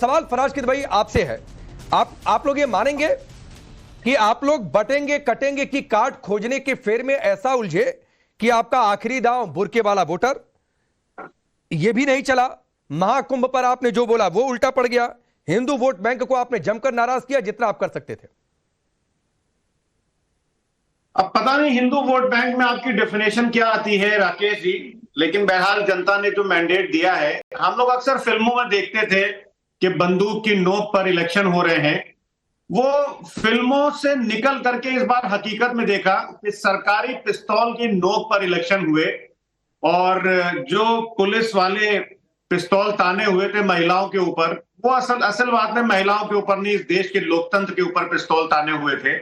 सवाल फराज भाई आपसे है, आप लोग ये मानेंगे कि आप लोग बटेंगे कटेंगे की कार्ड खोजने के फेर में ऐसा उलझे कि आपका आखिरी दांव बुर्के वाला वोटर, ये भी नहीं चला, महाकुंभ पर आपने जो बोला वो उल्टा पड़ गया, हिंदू वोट बैंक को आपने जमकर नाराज किया जितना आप कर सकते थे। अब पता नहीं हिंदू वोट बैंक में आपकी डेफिनेशन क्या आती है राकेश जी, लेकिन बहरहाल जनता ने जो मैंडेट दिया है, हम लोग अक्सर फिल्मों में देखते थे कि बंदूक की नोक पर इलेक्शन हो रहे हैं। वो फिल्मों से निकल करके इस बार हकीकत में देखा कि सरकारी पिस्तौल की नोक पर इलेक्शन हुए और जो पुलिस वाले पिस्तौल ताने हुए थे महिलाओं के ऊपर, वो असल बात में महिलाओं के ऊपर नहीं, इस देश के लोकतंत्र के ऊपर पिस्तौल ताने हुए थे।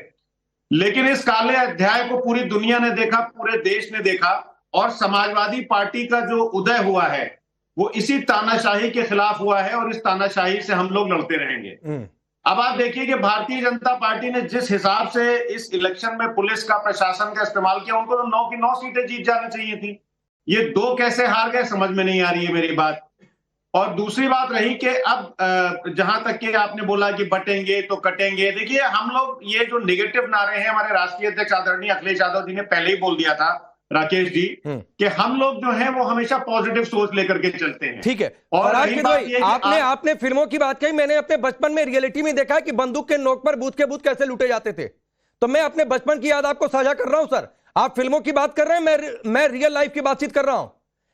लेकिन इस काले अध्याय को पूरी दुनिया ने देखा, पूरे देश ने देखा, और समाजवादी पार्टी का जो उदय हुआ है वो इसी तानाशाही के खिलाफ हुआ है और इस तानाशाही से हम लोग लड़ते रहेंगे। अब आप देखिए कि भारतीय जनता पार्टी ने जिस हिसाब से इस इलेक्शन में पुलिस का, प्रशासन का इस्तेमाल किया, उनको तो 9 की 9 सीटें जीत जानी चाहिए थी। ये 2 कैसे हार गए समझ में नहीं आ रही है मेरी बात। और दूसरी बात रही कि अब जहां तक कि आपने बोला कि बटेंगे तो कटेंगे, देखिए हम लोग ये जो नेगेटिव नारे हैं, हमारे राष्ट्रीय अध्यक्ष आदरणीय अखिलेश यादव जी ने पहले ही बोल दिया था राकेश जी कि हम लोग जो हैं वो हमेशा पॉजिटिव सोच लेकर के चलते हैं। ठीक है। और आपने फिल्मों की बात कही, मैंने अपने बचपन में रियलिटी में देखा कि बंदूक के नोक पर बूथ के बूथ कैसे लूटे जाते थे, तो मैं अपने बचपन की याद आपको साझा कर रहा हूं सर। आप फिल्मों की बात कर रहे हैं, मैं रियल लाइफ की बातचीत कर रहा हूं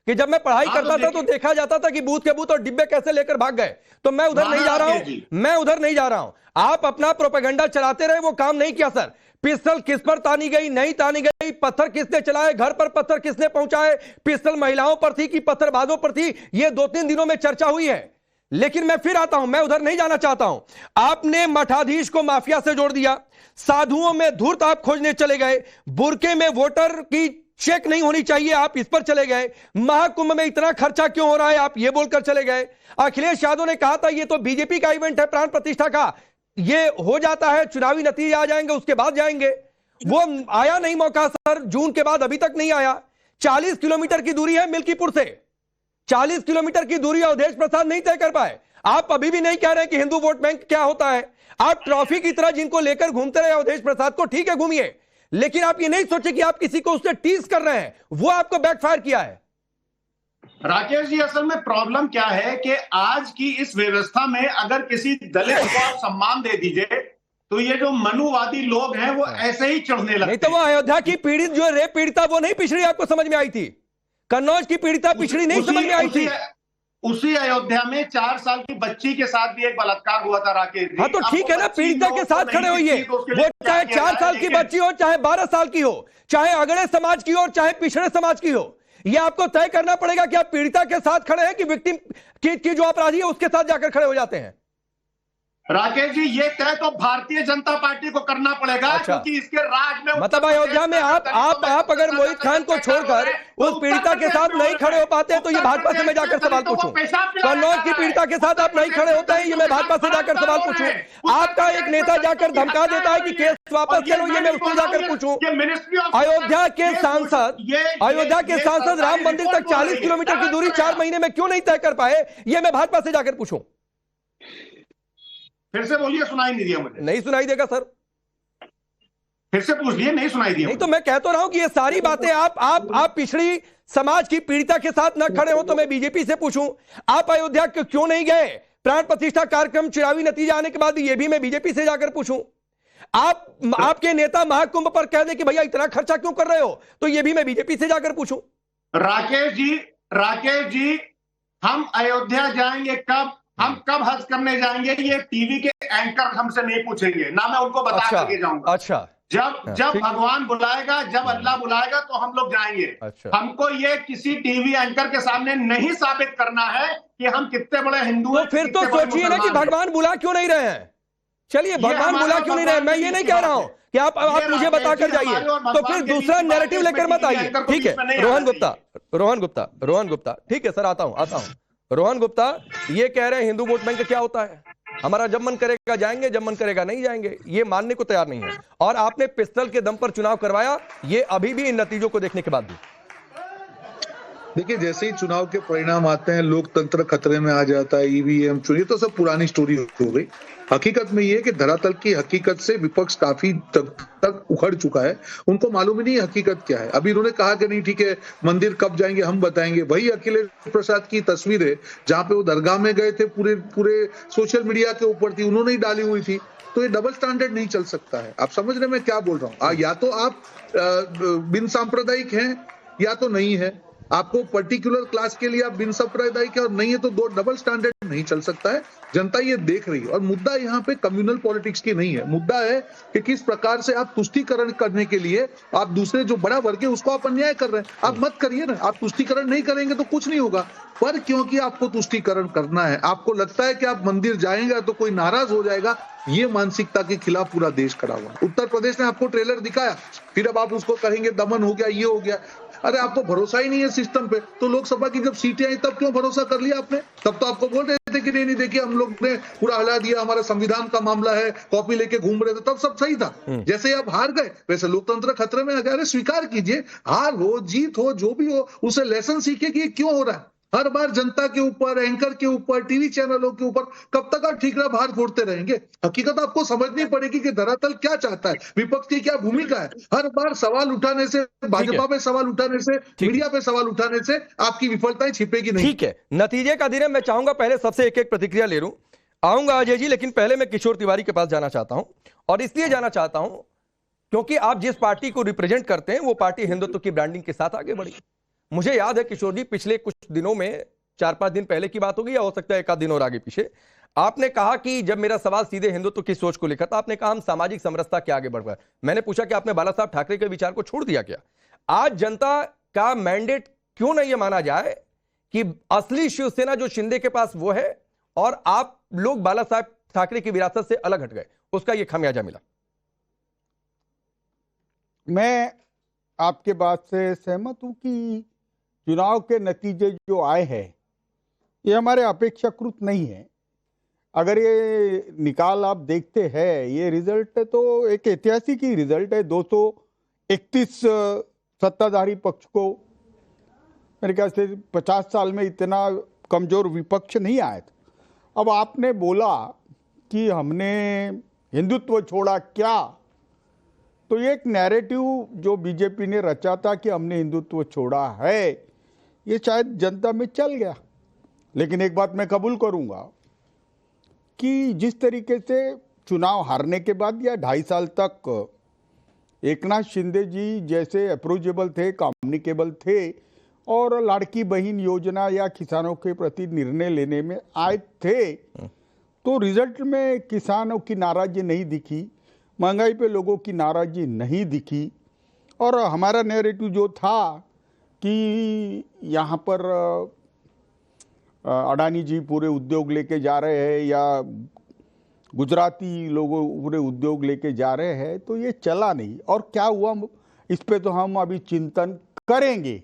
कि जब मैं पढ़ाई करता था तो देखा जाता था कि बूथ के बूथ और डिब्बे कैसे लेकर भाग गए। तो मैं उधर नहीं जा रहा हूं, आप अपना प्रोपेगेंडा चलाते रहे, वो काम नहीं किया सर। पिस्टल किस पर तानी गई, नहीं तानी गई, पत्थर किसने चलाए, घर पर पत्थर किसने पहुंचाए, पिस्टल महिलाओं पर थी कि पत्थरबाजों पर थी, ये 2-3 दिनों में चर्चा हुई है। लेकिन मैं फिर आता हूं, मैं उधर नहीं जाना चाहता हूं। आपने मठाधीश को माफिया से जोड़ दिया, साधुओं में धूर्त आप खोजने चले गए, बुरके में वोटर की चेक नहीं होनी चाहिए आप इस पर चले गए, महाकुंभ में इतना खर्चा क्यों हो रहा है आप ये बोलकर चले गए। अखिलेश यादव ने कहा था ये तो बीजेपी का इवेंट है, प्राण प्रतिष्ठा का, ये हो जाता है, चुनावी नतीजे आ जाएंगे उसके बाद जाएंगे। वो आया नहीं मौका सर, जून के बाद अभी तक नहीं आया। 40 किलोमीटर की दूरी है मिल्कीपुर से, 40 किलोमीटर की दूरी अवधेश प्रसाद नहीं तय कर पाए। आप अभी भी नहीं कह रहे कि हिंदू वोट बैंक क्या होता है। आप ट्रॉफी की तरह जिनको लेकर घूमते रहे अवधेश प्रसाद को, ठीक है घूमिए, लेकिन आप ये नहीं सोचे कि आप किसी को उससे टीज कर रहे हैं, वो आपको बैकफायर किया है। राकेश जी, असल में प्रॉब्लम क्या है कि आज की इस व्यवस्था में अगर किसी दलित को आप सम्मान दे दीजिए तो ये जो मनुवादी लोग हैं वो ऐसे ही चढ़ने लगते हैं। नहीं तो वो अयोध्या की पीड़ित जो रेप पीड़िता वो नहीं पिछड़ी आपको समझ में आई थी, कन्नौज की पीड़िता पिछड़ी नहीं समझ में आई थी। उसी अयोध्या में 4 साल की बच्ची के साथ भी एक बलात्कार हुआ था राकेश जी। हाँ तो ठीक है ना, पीड़िता के साथ खड़े होइए, वो चाहे 4 साल की बच्ची हो, चाहे 12 साल की हो, चाहे अगड़े समाज की हो, चाहे पिछड़े समाज की हो, ये आपको तय करना पड़ेगा कि आप पीड़िता के साथ खड़े हैं कि विक्टिम की जो अपराधी है उसके साथ जाकर खड़े हो जाते हैं। राकेश जी, ये तय तो भारतीय जनता पार्टी को करना पड़ेगा। अच्छा। क्योंकि इसके राज में, मतलब अयोध्या में आप अगर मोहित खान को छोड़कर उस पीड़िता के साथ नहीं खड़े हो पाते तो ये भाजपा से मैं जाकर सवाल पूछूं, कन्नौज की पीड़िता के साथ आप नहीं खड़े होते हैं, ये मैं भाजपा से जाकर सवाल पूछूं। आपका एक नेता जाकर धमका देता है कि केस वापस करो, ये मैं उसको जाकर पूछूं। अयोध्या के सांसद राम मंदिर तक 40 किलोमीटर की दूरी 4 महीने में क्यों नहीं तय कर पाए, ये मैं भाजपा से जाकर पूछूं। फिर से बोलिए, सुनाई नहीं दिया मुझे। नहीं सुनाई देगा सर, फिर से पूछ लिए, नहीं सुनाई दिया। नहीं तो मैं कहता रहा हूं कि ये सारी बातें आप पिछड़ी समाज की पीड़िता के साथ न खड़े हो तो मैं बीजेपी से पूछूं, आप अयोध्या क्यों नहीं गए, प्राण प्रतिष्ठा कार्यक्रम चुनावी नतीजे आने के बाद ये भी मैं बीजेपी से जाकर पूछूं। आपके नेता महाकुंभ पर कह दे कि भैया इतना खर्चा क्यों कर रहे हो, तो ये भी मैं बीजेपी से जाकर पूछूं। राकेश जी, हम अयोध्या जाएंगे कब, हम कब हज करने जाएंगे, ये टीवी के एंकर हमसे नहीं पूछेंगे, ना मैं उनको बता करके जाऊंगा। अच्छा, जब भगवान बुलाएगा, जब अल्लाह बुलाएगा तो हम लोग जाएंगे। अच्छा। हमको ये किसी टीवी एंकर के सामने नहीं साबित करना है कि हम कितने बड़े हिंदू हैं। तो फिर तो सोचिए ना कि भगवान बुला क्यों नहीं रहे हैं। चलिए, भगवान बुला क्यों नहीं रहे, मैं ये नहीं कह रहा हूं कि आप मुझे बताकर जाइए, तो फिर दूसरा नैरेटिव लेकर मत आइए। ठीक है, रोहन गुप्ता, ठीक है सर, आता हूं। रोहन गुप्ता ये कह रहे हैं हिंदू वोट बैंक क्या होता है, हमारा जब मन करेगा जाएंगे, जब मन करेगा नहीं जाएंगे, ये मानने को तैयार नहीं है। और आपने पिस्टल के दम पर चुनाव करवाया, ये अभी भी इन नतीजों को देखने के बाद भी। देखिए, जैसे ही चुनाव के परिणाम आते हैं लोकतंत्र खतरे में आ जाता है, ईवीएम चोरी, तो सब पुरानी स्टोरी हो गई। हकीकत में ये है कि धरातल की हकीकत से विपक्ष काफी तक उखड़ चुका है। उनको मालूम ही नहीं हकीकत क्या है। अभी उन्होंने कहा कि नहीं ठीक है, मंदिर कब जाएंगे हम बताएंगे। वही अखिलेश प्रसाद की तस्वीर है जहां पे वो दरगाह में गए थे, पूरे पूरे सोशल मीडिया के ऊपर थी, उन्होंने ही डाली हुई थी। तो ये डबल स्टैंडर्ड नहीं चल सकता है। आप समझ रहे मैं क्या बोल रहा हूँ? या तो आप बिन सांप्रदायिक हैं या तो नहीं है। आपको पर्टिकुलर क्लास के लिए आप बिन सांप्रदायिक है और नहीं है, तो दो डबल स्टैंडर्ड नहीं चल सकता है। जनता ये देख रही है। और मुद्दा यहाँ पे कम्युनल पॉलिटिक्स की नहीं है। मुद्दा है कि किस प्रकार से आप तुष्टीकरण करने के लिए आप दूसरे जो बड़ा वर्ग है उसको आप अन्याय कर रहे हैं। आप मत करिए ना। आप तुष्टीकरण नहीं करेंगे तो कुछ नहीं होगा। पर क्योंकि आपको तुष्टीकरण करना है, आपको लगता है कि आप मंदिर जाएंगे तो कोई नाराज हो जाएगा, ये मानसिकता के खिलाफ पूरा देश खड़ा हुआ। उत्तर प्रदेश ने आपको ट्रेलर दिखाया, फिर अब आप उसको कहेंगे दमन हो गया, ये हो गया। अरे आपको भरोसा ही नहीं है सिस्टम पे, तो लोकसभा की जब सीटें आई तब क्यों भरोसा कर लिया आपने? तब तो आपको बोल रहे थे कि नहीं नहीं देखिए हम लोग ने पूरा हला दिया, हमारा संविधान का मामला है, कॉपी लेके घूम रहे थे, तब सब सही था। जैसे ही आप हार गए वैसे लोकतंत्र खतरे में आ गया। अरे स्वीकार कीजिए, हार हो जीत हो जो भी हो, उसे लेसन सीखिए कि ये क्यों हो रहा है। हर बार जनता के ऊपर, एंकर के ऊपर, टीवी चैनलों के ऊपर कब तक आप ठीकरा भार फोड़ते रहेंगे? हकीकत आपको समझनी पड़ेगी कि धरातल क्या चाहता है, विपक्ष की क्या भूमिका है। हर बार सवाल उठाने से, भाजपा पे सवाल उठाने से, मीडिया पे सवाल उठाने से आपकी विफलताएं छिपेगी नहीं। ठीक है, नतीजे का दिन है। मैं चाहूंगा पहले सबसे एक एक प्रतिक्रिया ले लूं। आऊंगा अजय जी, लेकिन पहले मैं किशोर तिवारी के पास जाना चाहता हूं, और इसलिए जाना चाहता हूं क्योंकि आप जिस पार्टी को रिप्रेजेंट करते हैं वो पार्टी हिंदुत्व की ब्रांडिंग के साथ आगे बढ़ी। मुझे याद है किशोर जी, पिछले कुछ दिनों में, 4-5 दिन पहले की बात होगी या हो सकता है एक आध दिन और आगे पीछे, आपने कहा कि जब मेरा सवाल सीधे हिंदुत्व की सोच को लेकर था, आपने कहा हम सामाजिक समरसता के आगे बढ़ गए। मैंने पूछा कि आपने बाला साहब ठाकरे के विचार को छोड़ दिया क्या? आज जनता का मैंडेट क्यों नहीं ये माना जाए कि असली शिवसेना जो शिंदे के पास वो है, और आप लोग बाला साहब ठाकरे की विरासत से अलग हट गए, उसका ये खामियाजा मिला? मैं आपके बात से सहमत हूं कि चुनाव के नतीजे जो आए हैं ये हमारे अपेक्षाकृत नहीं है। अगर ये निकाल आप देखते हैं, ये रिजल्ट तो एक ऐतिहासिक ही रिजल्ट है। 231 सत्ताधारी पक्ष को, मेरे ख्याल से 50 साल में इतना कमजोर विपक्ष नहीं आया था। अब आपने बोला कि हमने हिंदुत्व छोड़ा क्या, तो ये एक नैरेटिव जो बीजेपी ने रचा था कि हमने हिंदुत्व छोड़ा है, ये शायद जनता में चल गया। लेकिन एक बात मैं कबूल करूंगा कि जिस तरीके से चुनाव हारने के बाद या 2.5 साल तक एकनाथ शिंदे जी जैसे अप्रोचेबल थे, कम्युनिकेबल थे, और लाड़की बहन योजना या किसानों के प्रति निर्णय लेने में आए थे, तो रिजल्ट में किसानों की नाराजगी नहीं दिखी, महंगाई पे लोगों की नाराजगी नहीं दिखी। और हमारा नैरेटिव जो था कि यहाँ पर अडानी जी पूरे उद्योग लेके जा रहे हैं या गुजराती लोगों पूरे उद्योग लेके जा रहे हैं, तो ये चला नहीं। और क्या हुआ इस पे तो हम अभी चिंतन करेंगे।